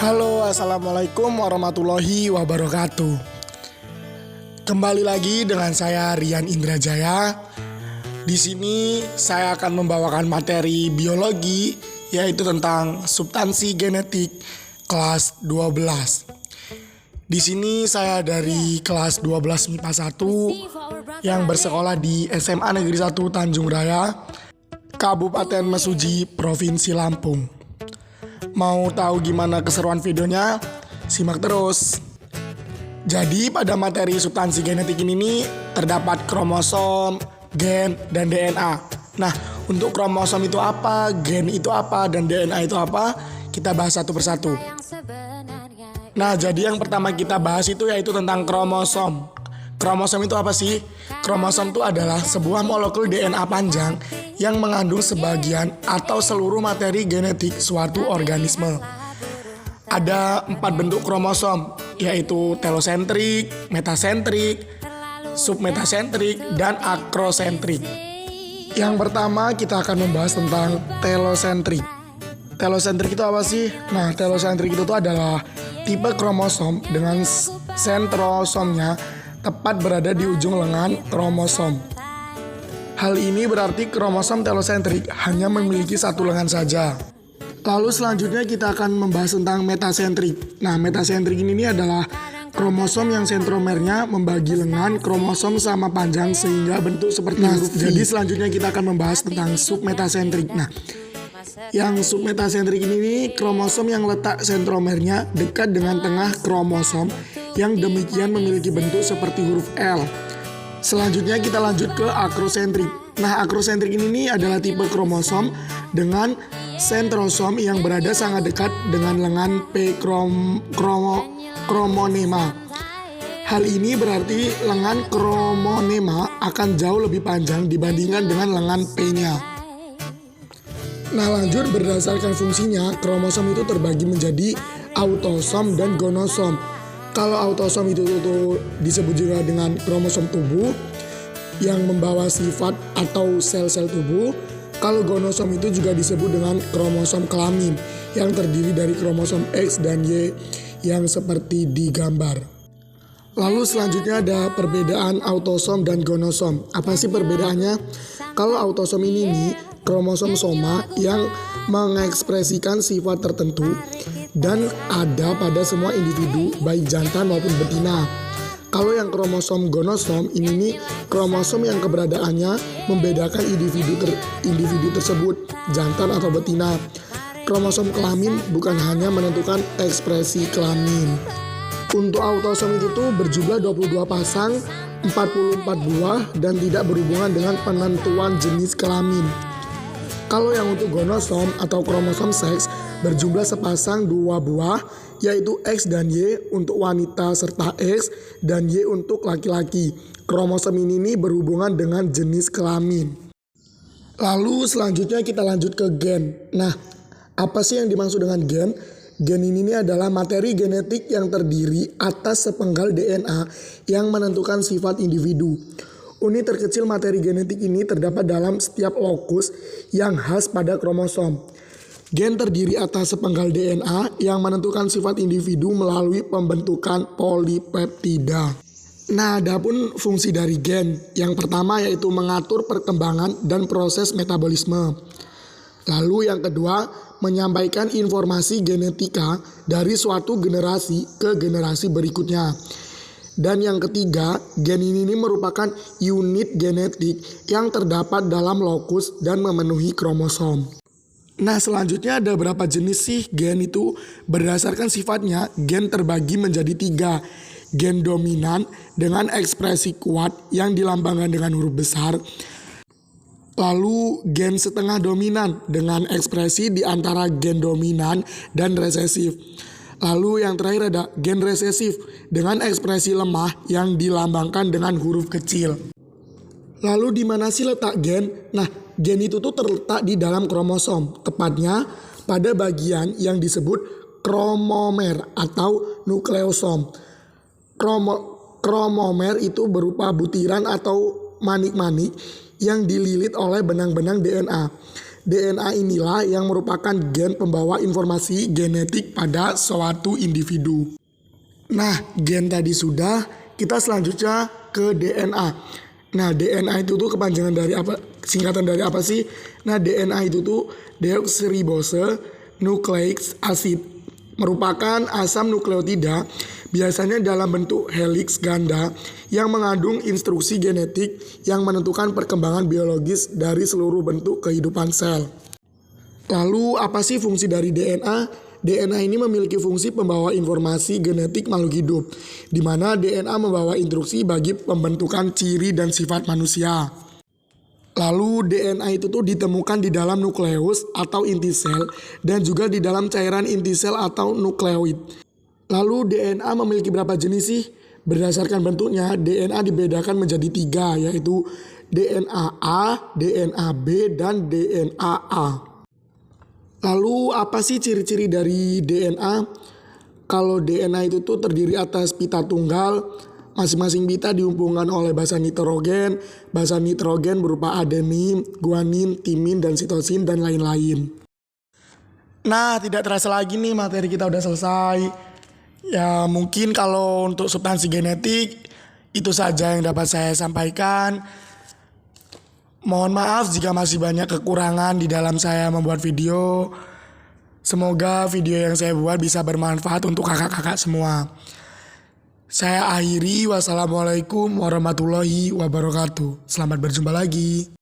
Halo, assalamualaikum warahmatullahi wabarakatuh. Kembali lagi dengan saya Rian Indrajaya. Di sini saya akan membawakan materi biologi, yaitu tentang substansi genetik kelas 12. Di sini saya dari kelas 12 MIPA 1 yang bersekolah di SMA Negeri 1 Tanjung Raya, Kabupaten Mesuji, Provinsi Lampung. Mau tahu gimana keseruan videonya? Simak terus. Jadi pada materi substansi genetik ini nih terdapat kromosom, gen, dan DNA. Nah, untuk kromosom itu apa, gen itu apa, dan DNA itu apa, kita bahas satu persatu. Nah, jadi yang pertama kita bahas itu yaitu tentang kromosom. Kromosom itu apa sih? Kromosom itu adalah sebuah molekul DNA panjang yang mengandung sebagian atau seluruh materi genetik suatu organisme. Ada 4 bentuk kromosom, yaitu telosentrik, metasentrik, submetasentrik, dan akrosentrik. Yang pertama kita akan membahas tentang telosentrik. Telosentrik itu apa sih? Nah, telosentrik itu adalah tipe kromosom dengan sentrosomnya tepat berada di ujung lengan kromosom. Hal ini berarti kromosom telosentrik hanya memiliki satu lengan saja. Lalu selanjutnya kita akan membahas tentang metasentrik. Nah, metasentrik ini adalah kromosom yang sentromernya membagi lengan kromosom sama panjang sehingga bentuk seperti huruf V. Jadi selanjutnya kita akan membahas tentang submetasentrik. Nah, yang submetasentrik ini kromosom yang letak sentromernya dekat dengan tengah kromosom yang demikian memiliki bentuk seperti huruf L. Selanjutnya kita lanjut ke akrosentrik. Nah, akrosentrik ini adalah tipe kromosom dengan sentrosom yang berada sangat dekat dengan lengan P kromonema. Hal ini berarti lengan kromonema akan jauh lebih panjang dibandingkan dengan lengan P-nya. Nah, lanjut berdasarkan fungsinya, kromosom itu terbagi menjadi autosom dan gonosom. Kalau autosom itu disebut juga dengan kromosom tubuh yang membawa sifat atau sel-sel tubuh. Kalau gonosom itu juga disebut dengan kromosom kelamin yang terdiri dari kromosom X dan Y yang seperti di gambar. Lalu selanjutnya ada perbedaan autosom dan gonosom. Apa sih perbedaannya? Kalau autosom ini nih kromosom soma yang mengekspresikan sifat tertentu dan ada pada semua individu baik jantan maupun betina. Kalau yang kromosom gonosom ini nih kromosom yang keberadaannya membedakan individu tersebut jantan atau betina. Kromosom kelamin bukan hanya menentukan ekspresi kelamin. Untuk autosom itu berjumlah 22 pasang, 44 buah dan tidak berhubungan dengan penentuan jenis kelamin. Kalau yang untuk gonosom atau kromosom seks berjumlah sepasang 2 buah, yaitu X dan Y untuk wanita serta X dan Y untuk laki-laki. Kromosom ini berhubungan dengan jenis kelamin. Lalu selanjutnya kita lanjut ke gen. Nah, apa sih yang dimaksud dengan gen? Gen ini adalah materi genetik yang terdiri atas sepenggal DNA yang menentukan sifat individu. Unit terkecil materi genetik ini terdapat dalam setiap lokus yang khas pada kromosom. Gen terdiri atas sepenggal DNA yang menentukan sifat individu melalui pembentukan polipeptida. Nah, adapun fungsi dari gen, yang pertama yaitu mengatur perkembangan dan proses metabolisme. Lalu yang kedua, menyampaikan informasi genetika dari suatu generasi ke generasi berikutnya. Dan yang ketiga, gen ini merupakan unit genetik yang terdapat dalam lokus dan memenuhi kromosom. Nah, selanjutnya ada berapa jenis sih gen itu? Berdasarkan sifatnya, gen terbagi menjadi 3. Gen dominan dengan ekspresi kuat yang dilambangkan dengan huruf besar. Lalu gen setengah dominan dengan ekspresi di antara gen dominan dan resesif. Lalu yang terakhir ada gen resesif dengan ekspresi lemah yang dilambangkan dengan huruf kecil. Lalu di mana sih letak gen? Nah, gen itu terletak di dalam kromosom, tepatnya pada bagian yang disebut kromomer atau nukleosom. Kromomer itu berupa butiran atau manik-manik yang dililit oleh benang-benang DNA. DNA inilah yang merupakan gen pembawa informasi genetik pada suatu individu. Nah, gen tadi sudah, kita selanjutnya ke DNA. Nah, DNA itu tuh kepanjangan dari apa? Singkatan dari apa sih? Nah, DNA itu tuh deoksiribose nucleic acid, merupakan asam nukleotida biasanya dalam bentuk heliks ganda yang mengandung instruksi genetik yang menentukan perkembangan biologis dari seluruh bentuk kehidupan sel. Lalu apa sih fungsi dari DNA? DNA ini memiliki fungsi pembawa informasi genetik makhluk hidup, di mana DNA membawa instruksi bagi pembentukan ciri dan sifat manusia. Lalu DNA itu tuh ditemukan di dalam nukleus atau inti sel dan juga di dalam cairan inti sel atau nukleoid. Lalu DNA memiliki berapa jenis sih? Berdasarkan bentuknya, DNA dibedakan menjadi 3, yaitu DNA A, DNA B, dan DNA A. Lalu apa sih ciri-ciri dari DNA? Kalau DNA itu tuh terdiri atas pita tunggal, masing-masing pita dihubungkan oleh basa nitrogen. Basa nitrogen berupa adenin, guanin, timin, dan sitosin, dan lain-lain. Nah, tidak terasa lagi nih materi kita udah selesai. Ya mungkin kalau untuk substansi genetik itu saja yang dapat saya sampaikan. Mohon maaf jika masih banyak kekurangan di dalam saya membuat video. Semoga video yang saya buat bisa bermanfaat untuk kakak-kakak semua. Saya akhiri, wassalamualaikum warahmatullahi wabarakatuh. Selamat berjumpa lagi.